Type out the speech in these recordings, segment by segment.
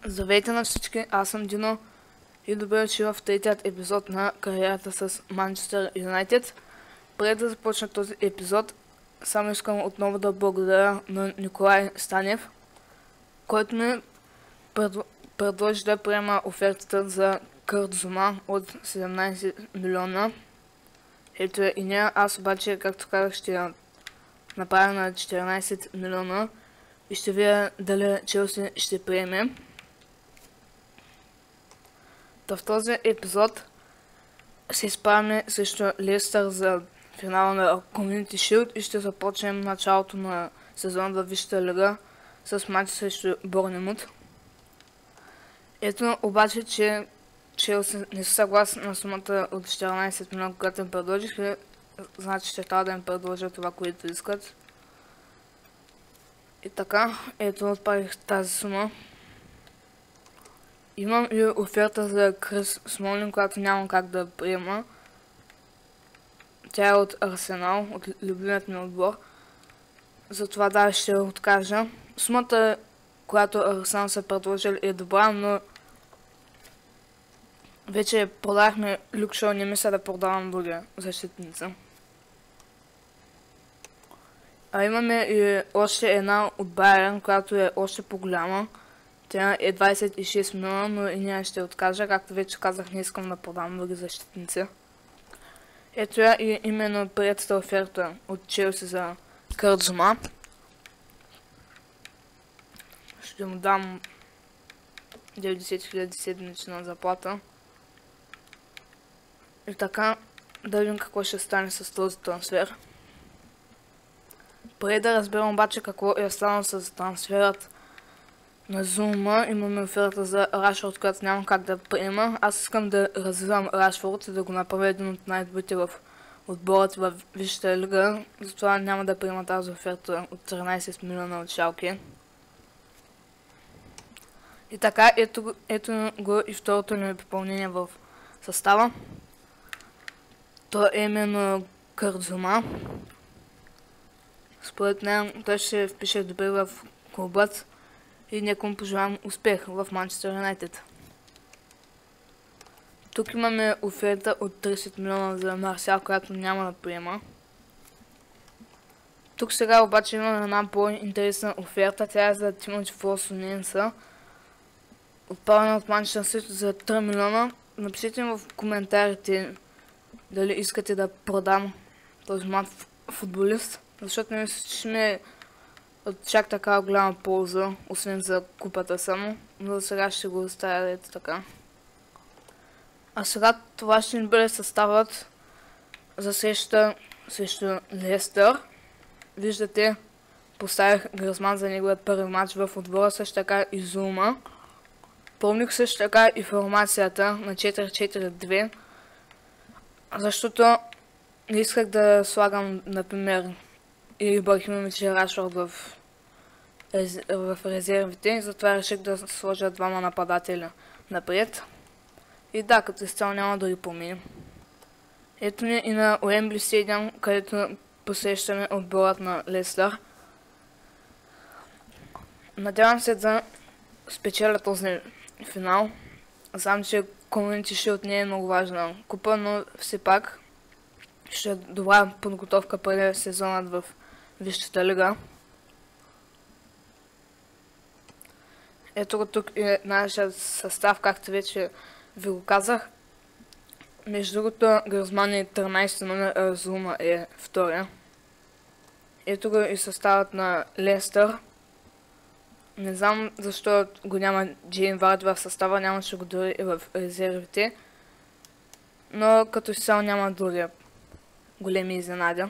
Здравейте на всички, аз съм Дино и добре дошли в третият епизод на кариерата с Манчестър Юнайтед. Преди да започна този епизод, само искам отново да благодаря на Николай Станев, който ми предложи да приема офертата за Кърт Зума от 17 милиона. Ето и нея, аз обаче, както казах, ще я направя на 14 милиона и ще видя дали Челси ще приеме. В този епизод се изправяме срещу Лестър за финала на Community Shield и ще започнем началото на сезона във Висшата лига с матч срещу Борнемут. Ето обаче, че Челси не са съгласни на сумата от 14 милиона, когато им предложих, и значи ще трябва да им предложа това, което искат. И така, ето отправих тази сума. Имам и оферта за Крис Смолин, която нямам как да приема. Тя е от Арсенал, от любимият ми отбор. Затова да, ще откажа. Сумата, която Арсенал са предложили, е добра, но вече продахме Люк Шоу, не мисля да продавам други защитница. А имаме и още една от Байерн, която е още по-голяма. Тя е 26 милиона, но и ние ще откажа. Както вече казах, не искам да продам други защитници. Ето я и именно приятата оферта от Челси за Кърт Зума. Ще му дам 90 000 седмична заплата. И така, да видим какво ще стане с този трансфер. Преди да разберем обаче какво е станало с трансферът на Зума, имаме оферта за Рашфорд, която нямам как да приема. Аз искам да развивам Рашфорд и да го направя един от най-добрите в отборът в Висшата лига. Затова няма да приема тази оферта от 13 милиона от Шалке. И така, ето го и второто ни попълнение в състава. То е именно Кърт Зума. Според мен той ще впише добре в клубът и нека му пожелавам успех в Манчестър Юнайтед. Тук имаме оферта от 30 милиона за Марсиал, която няма да приема. Тук сега обаче имаме една по-интересна оферта, тя е за Тимоти Форсуненса, отправена от Манчестър Сити за 3 милиона. Напишете ми в коментарите дали искате да продам този млад футболист, защото не мисля, че ми е от чак така голяма полза, освен за купата само, но сега ще го оставя ето така. А сега това ще ни бъде съставът за среща срещу Лестър. Виждате, поставих Гризман за неговият първи матч в отбора, също така и Зума. Помних също така и формацията на 4-4-2, защото не исках да слагам, например, Ибрахимович и Рашфорд в резервите, затова реших да сложа двама нападателя напред. И да, като цяло няма да ги променим. Ето ни и на Уембли Стадиум, където посрещаме отборът на Лестър. Надявам се да спечеля този финал. Знам, че Community Shield не е много важна купа, но все пак ще е добра подготовка преди сезонът в Висшата лига. Ето го тук е нашия състав, както вече ви го казах. Между другото, Гризман е 13 номер, а Зума е втория. Ето го и съставът на Лестър. Не знам защо го няма Джейн Варди в състава, нямаше го дори и в резервите. Но като цяло няма други големи изненади.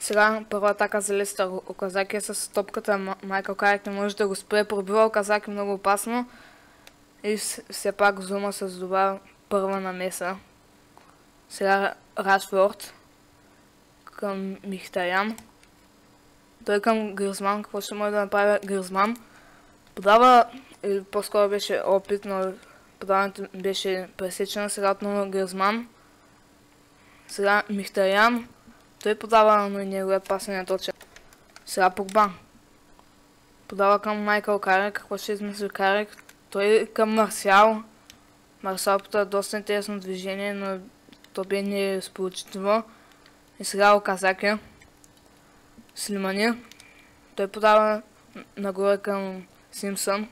Сега първа атака за Лестър. Оказаки с топката, Майкъл Карик не може да го спре. Пробива Оказаки много опасно. И все пак Зума с добра първа намеса. Сега Рашфорд към Михтарян. Той към Гризман. Какво ще може да направи Гризман? Подава, или по-скоро беше опит, но подаването беше пресечено. Сега отново Гризман. Сега Михтарян. Той подава, но неговият пас не е точен. Сега Погба. Подава към Майкъл Карик. Какво ще измисли Карик? Той към Марсиал. Марсиал пота доста интересно движение, но то бе не е сполучително. И сега Оказаки. Слимани. Той подава нагоре към Симпсън.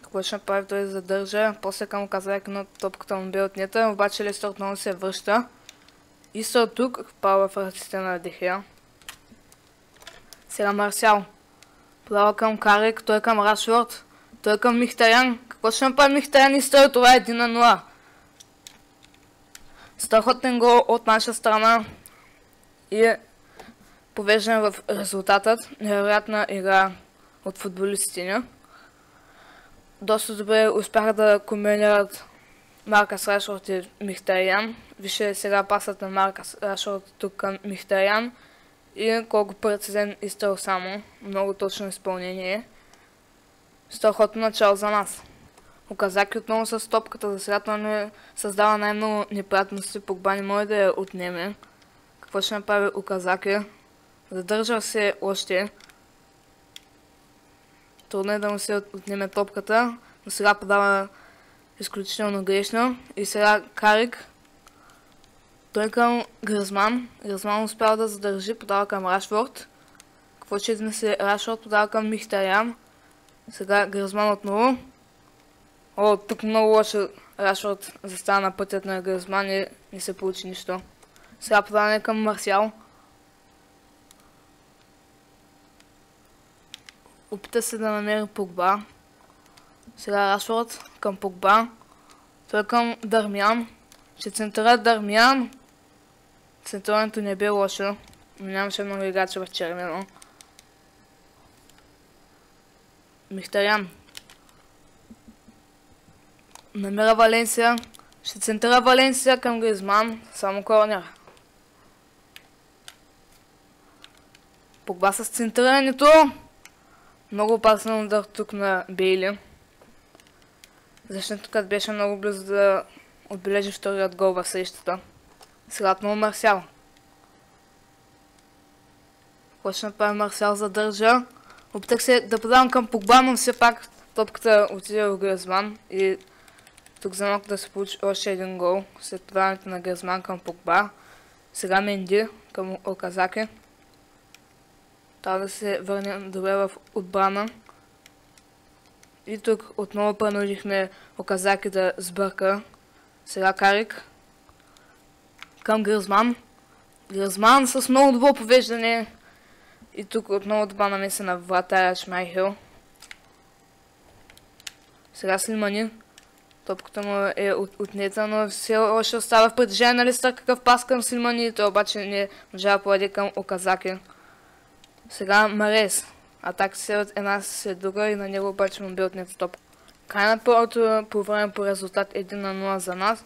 Какво ще направи? Той задържа. После към Оказаки, но топката му бе отнета. Обаче Лестър отново се връща. Истър тук пава в ръцете на Дехея. Сега Марсиал. Подава към Карик. Той към Рашфорд. Той към Михтарян. Какво ще направи Михтарян? Истър, това е 1-0. Страхотен гол от наша страна. И повеждане в резултатът. Невероятна игра от футболистите ни. Доста добре успяха да комбинират Маркъс Рашфорд и Михтарян. Вижте сега пасът на Маркъс Рашфорд тук към Михтарян. И колко прецизен изстрел само. Много точно изпълнение. Страхотно начало за нас. Оказаки отново с топката. За сега това не създава най-много неприятности. Погба не може да я отнеме. Какво ще направи Оказаки? Задържа се още. Трудно е да му се отнеме топката, но сега подава изключително грешно. И сега Карик. Той към Гризман. Гризман успява да задържи, подава към Рашфорд. Какво ще измисли Рашфорд? Подава към Михтарян. Сега Гризман отново. О, тук много лошо Рашфорд застава на пътят на Гризман и не се получи нищо. Сега подаване към Марсиал. Опита се да намери Погба. Сега Рашфорд към Погба. Той към Дармиан. Ще центрира Дармиан. Центрирането не бе лошо, но нямаше много играчи в червено. Михтарян. Намира Валенсия. Ще центрира Валенсия към Гризман. Само корнер. Погба с центрирането. Много опасен удар тук на Бейли. Защитникът беше много близо да отбележи вторият гол в срещата. Сега отново Марсиал. Какво ще направи Марсиал? Задържа. Опитах се да подавам към Погба, но все пак топката отиде в Гризман. И тук за малко да се получи още един гол след подаването на Гризман към Погба. Сега Менди към Оказаки. Трябва да се върнем добре в отбрана. И тук отново принудихме Оказаки да сбърка. Сега Карик. Към Гризман. Гризман с много добро повеждане. И тук отново добра намеса на вратаря Шмайхел. Сега Слимани. Топката му е отнета, но все още остава в притежание на Лестър. Какъв пас към Слимани. Той обаче не можа да подаде към Оказаки. Сега Марес. Атака се от една след друга и на него обаче му бе отнета топ. Край на първото по време по резултат 1-0 за нас.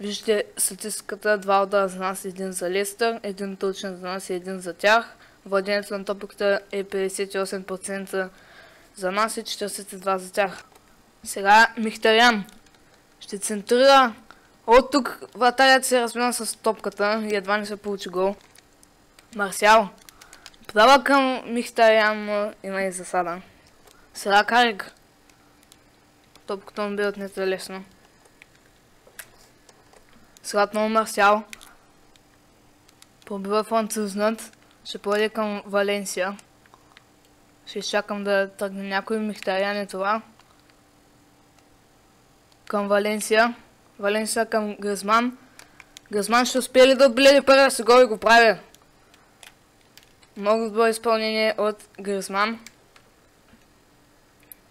Виждате статистиката, 2 удара за нас, 1 за Лестър, 1 точен за нас и 1 за тях. Владението на топката е 58% за нас и 42% за тях. Сега Михтарян ще центрира. От тук вратарят се размина с топката и едва не се получи гол. Марсиал. Подава към Михтарян, но има и засада. Сега Карик. Топката му бе отнета лесно. Сега отново Марсиал. Пробива французнат. Ще подаде към Валенсия. Ще изчакам да тръгне някой. Михтарян е това. Към Валенсия. Валенсия към Гризман. Гризман ще успее ли да отбележи първия си гол и го прави. Много добро изпълнение от Гризман.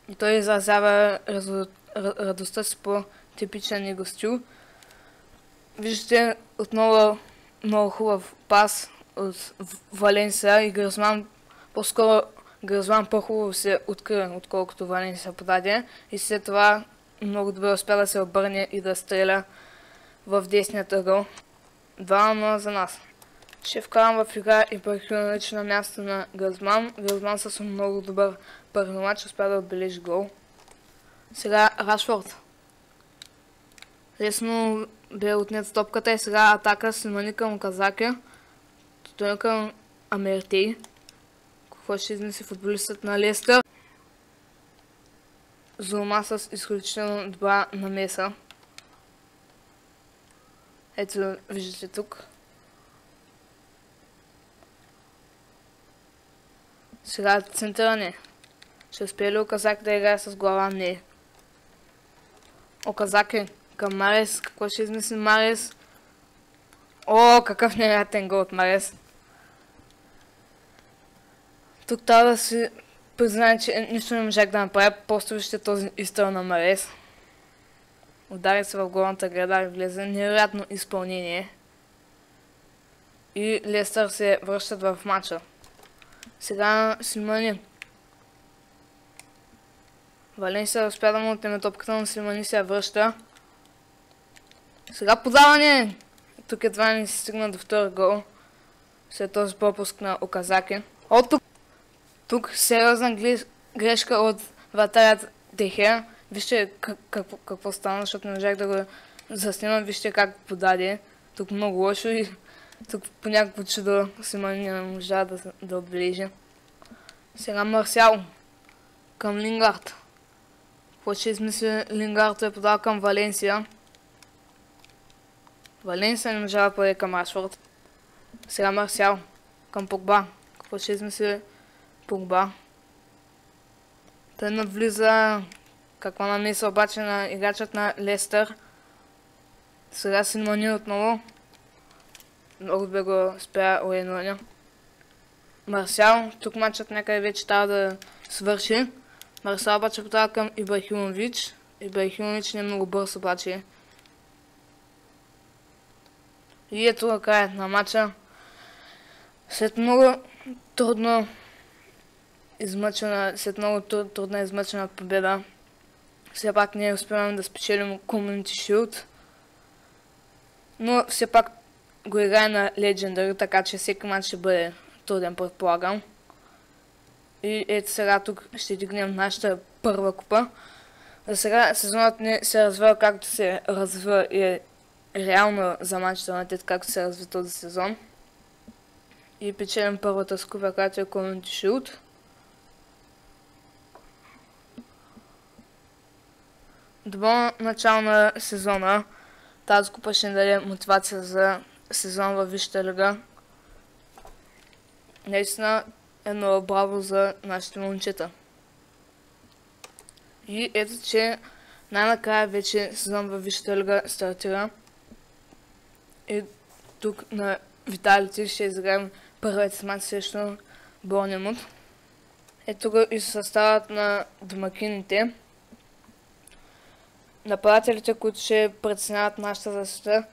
И той изразява радостта си по типичен него стил. Виждате отново много хубав пас от Валенсия и Гризман. По-скоро Гризман по-хубаво се открива, отколкото Валенсия подаде. И след това много добре успя да се обърне и да стреля в десният ъгъл. 2-0 за нас. Ще вкарам в игра и прехилначи на място на Гризман. Гризман с много добър първи мач успя да отбележи гол. Сега Рашфорд. Лесно бе отнет топката и сега атака Слимани към Оказаки. Той към Амертей. Какво ще измисли футболистът на Лестър? Зума с изключително добра намеса. Ето, виждате тук. Сега центърне. Ще успее ли Оказаки да играе с глава? Не. Оказаки към Марес. Какво ще измисли Марес? О, какъв невероятен гол от Марес. Тук трябва да си признае, че нищо не можах да направя. Просто вижте този изстрел на Марес. Удари се в голната града и влезе. Невероятно изпълнение. И Лестър се връщат в матча. Сега Слимани. Валенсия успя да му отнеме топката, но Слимани се я връща. Сега подаване! Тук едва не се стигна до втори гол. След този пропуск на Оказаки. От тук. Тук сериозна грешка от вратарят Дехе. Вижте какво стана, защото не можах да го заснимам. Вижте как подаде. Тук много лошо и тук по някакво чудо Слимани не можа да отбележи. Сега Марсиал към Лингард. Какво ще измисли Лингард? Е подал към Валенсия. Валенсия не можа да поде към Рашфорд. Сега Марсиал към Погба. Какво ще измисли Погба? Той навлиза. Каква намеса обаче на играчът на Лестър. Сега Слимани отново. Много бе го спря Уейноня. Марсиал. Тук матчът някъде вече трябва да свърши. Марсиал обаче потава към Ибрахимович. Ибрахимович не е много бърз обаче. И ето краят на матча. След много трудна измъчена победа. Все пак не успяваме да спечелим Community Shield. Но все пак го играе на Legendary, така че всеки матч ще бъде труден, предполагам. И ето сега тук ще дигнем нашата първа купа. За сега сезонът не се развива както се развива и е реално за Манчестър Юнайтед, както се развива този сезон. И печелим първата скупа, която е Community Shield. Добро начало на сезона. Тази купа ще ни даде мотивация за сезон във Висшата лига. Наистина едно браво за нашите момчета. И ето, че най-накрая вече сезон във Висшата лига стартира. И тук на Виталити ще изиграем първият си мач срещу Борнемут. Ето го и съставът на домакините. Нападателите, които ще преценяват нашата защита,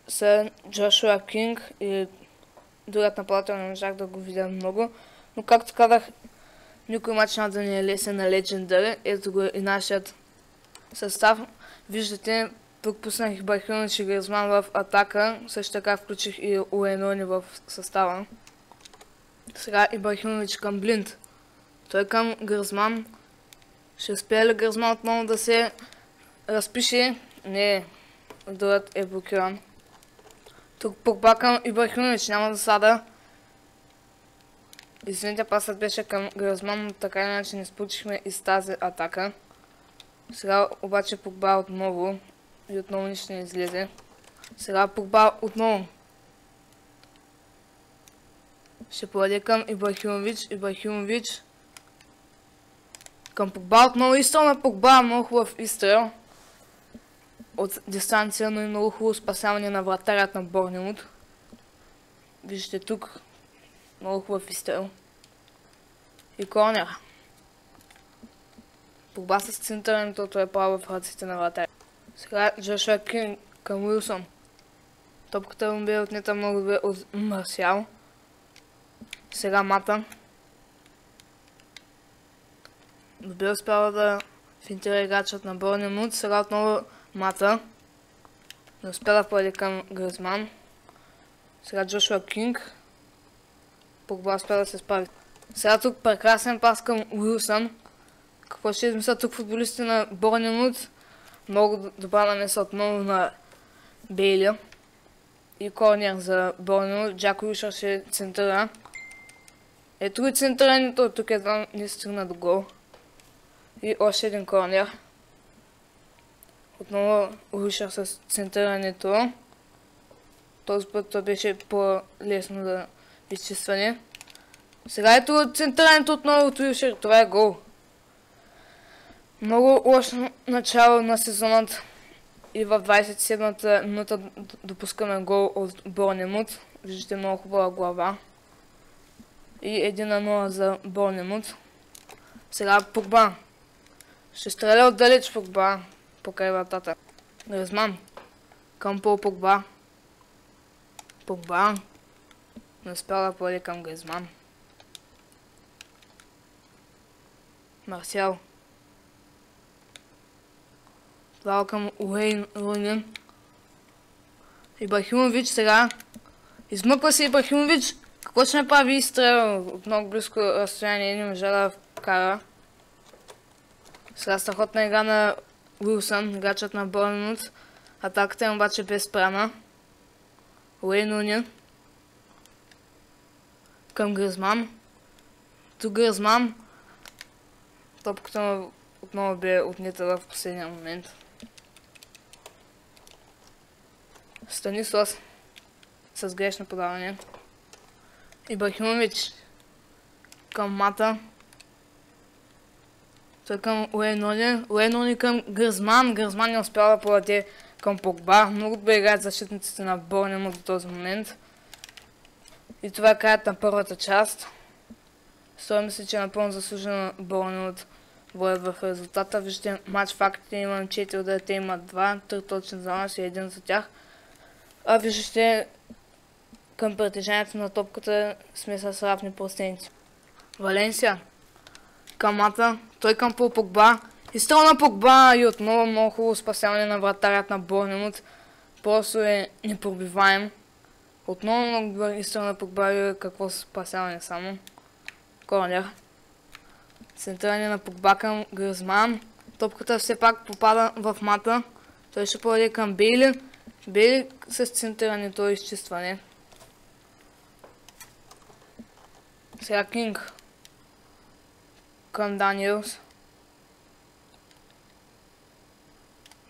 са Джошуа Кинг и другият нападател не можах да го видя много. Но както казах, никой мач няма да ни е лесен на Legendary. Ето го и нашият състав. Виждате, тук пуснах Ибрахимович и Гризман в атака. Също така включих и Уейнони в състава. Сега Ибрахимович към Блинд. Той към Гризман. Ще успее ли Гризман отново да се разпише? Не, другът е блокиран. Тук Погба към Ибрахимович, няма засада. Извините, пасът беше към Гризман, но така или иначе не спучихме и с тази атака. Сега обаче Погба отново и отново нищо не излезе. Сега Погба отново. Ще подаде към Ибрахимович. Към Погба отново изстрел на Погба, много хубав изстрел. От дистанция, но и много хубаво спасяване на вратарят на Борнемут. Виждате тук. Много хубав изстрел. И корнер. Погба с центърането, той е право в ръцете на вратаря. Сега Джошуа Кинг към Уилсон. Топката му бе отнета много добре от Марсиал. Сега Мата. Добре успява да финтира играчът на Борнемут. Сега отново Мата. Не успя да поеде към Гризман. Сега Джошуа Кинг. Погба успя да се справи. Сега тук прекрасен пас към Уилсън. Какво ще измисля тук футболистите на Борнемут? Много добра намеса отново на Бейли. И корнер за Борнемут. Джак Уилшър ще центъра. Ето го центрирането, тук едва не стигна до гол. И още един корнер. Отново Уилшър с центрирането. Този път това беше по-лесно за изчистване. Сега ето центрирането отново от Уилшър. Това е гол. Много лошо начало на сезонът. И в 27-та минута допускаме гол от Борнемут. Виждате много хубава глава. И 1-0 за Борнемут. Сега Погба. Ще стреля отдалеч Погба. Покрай вратата. Гризман. Към Пол Погба. Погба. Не успял да поеде към Гризман. Марсиал. Това към Уейн Руни. Ибрахимович сега. Измъква се Ибрахимович. Какво ще направи изстрел? От много близко разстояние не можа да вкара. Сега страхотна игра на Уилсън, играчът на Борнмут. Атаката им обаче без спряна. Уейн Руни. Към Гризман. Тук Гризман. Топката отново бе отнета в последния момент. Станислав с грешно подаване. Ибрахимович към Мата. Той към Уейн Руни към Гризман. Гризман не успял да подаде към Погба. Много добре играят защитниците на Борнемут до този момент. И това е краят на първата част. Струва ми се, че напълно заслужено Борнемут водят в резултата. Виждате матч фактите, имам 4 удара, те имат 2, 3 точни за нас и 1 за тях. А виждате към притежанието на топката сме с равни проценти. Валенсия към Мата, той към Пол Погба. Изстрел на Погба и отново много хубаво спасяване на вратарят на Борнемут. Просто е непробиваем. Отново много добър изстрел на Погба и какво спасяване само. Корнер. Центриране на Погба към Гризман. Топката все пак попада в Мата. Той ще подаде към Бейли. Бейли с центрирането и изчистване. Сега Кинг към Даниелс.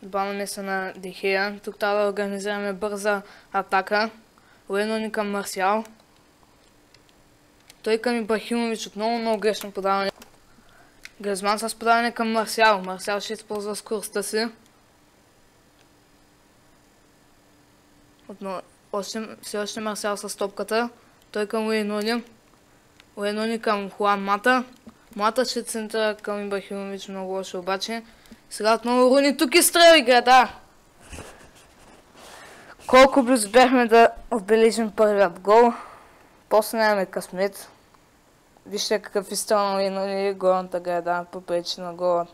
Добавна меса на Дехея. Тук трябва да организираме бърза атака. Уейн Руни към Марсиал. Той към Ибрахимович, отново много грешно подаване. Гризман с подаване към Марсиал. Марсиал ще използва скоростта си. Все още Марсиал с топката. Той към Уейн Руни. Уейн Руни към Хуан Мата. Мата ще центъра към Ибрахимович, много лошо обаче. Сега отново Руни, тук изстрел игра, да! Колко близо бяхме да отбележим първият гол. После нямаме късмет. Вижте какъв изстрел на Уейн Руни, горната града, попречи на гола.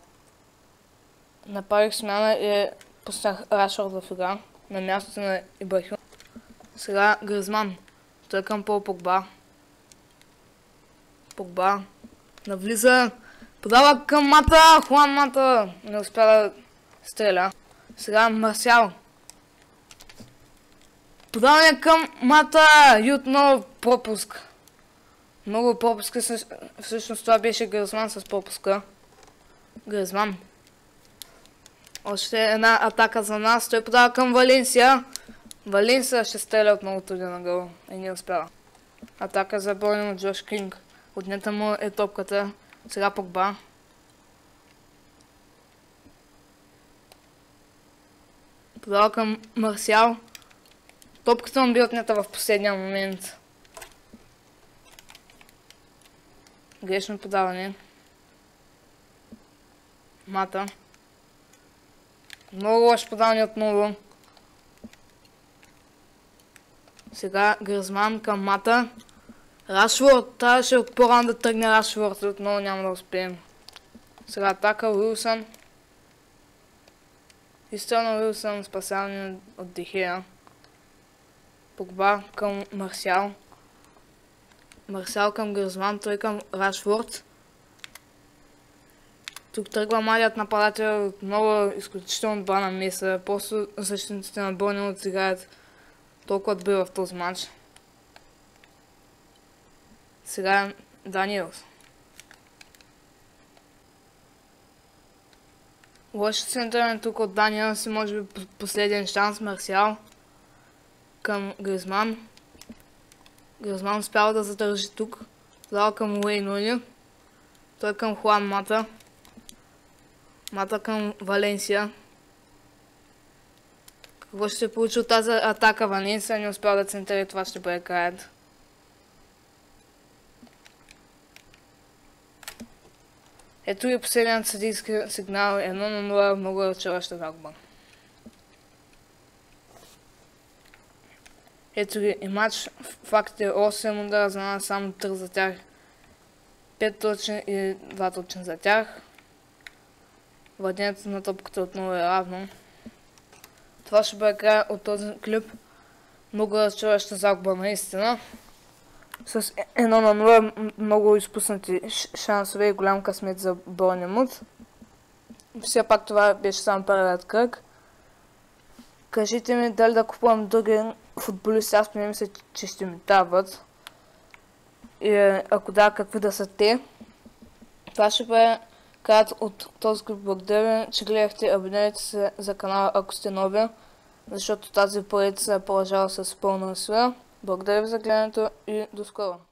Направих смяна и пуснах Рашфорд в игра на мястото на Ибрахим. Сега Гризман. Той към Пол Погба. Погба. Навлиза. Подава към Мата. Хуан Мата. Не успя да стреля. Сега Марсиал. Подаване към Мата. И отново пропуск. Много пропуски. Всъщност това беше Гризман с пропуска. Гризман. Още една атака за нас. Той подава към Валенсия. Валенсия ще стреля отново туди на гол. И не успява. Атака за Борнемут от Джош Кинг. Отнета му е топката. Сега Погба. Подава към Марсиал. Топката му би отнета в последния момент. Грешно подаване. Мата. Много лошо подаване отново. Сега Гризман към Мата. Рашфорд. Трябваше от по-рано да тръгне Рашфорд. Отново няма да успеем. Сега атака Уилсън. Изстрел на Уилсън. Спасяване от Дехея. Погба към Марсиал. Марсиал към Гризман. Той към Рашфорд. Тук тръгва младият нападател. Отново изключително добра намеса. Просто защитниците на Борнемут играят толкова добре в този матч. Сега Даниелс. Лошо центърен тук от Даниелс и може би последен шанс. Марсиал към Гризман. Гризман успява да задържи тук. Дава към Уейн Руни. Той към Хуан Мата. Мата към Валенсия. Какво ще се получи от тази атака? Валенсия не успява да центъри, това ще бъде краят. Ето и последният съдийски сигнал, 1-0, много разочароваща загуба. Ето ги и матч, факт е 8 удара за нас, само 3 за тях, 5 точни и 2 точни за тях. Владението на топката отново е равно. Това ще бъде край от този клип. Много разочароваща загуба наистина. С 1-0 много изпуснати шансове и голям късмет за Борнемут. Все пак това беше само първият кръг. Кажете ми дали да купувам други футболисти, аз не мисля, че ще ми трябват. И ако да, какви да са те. Това ще бъде краят от този клип. Благодаря ви, че гледахте. Абонирайте се за канала, ако сте нови, защото тази поредица продължава с пълна сила. Благодаря ви за гледането и до скоро!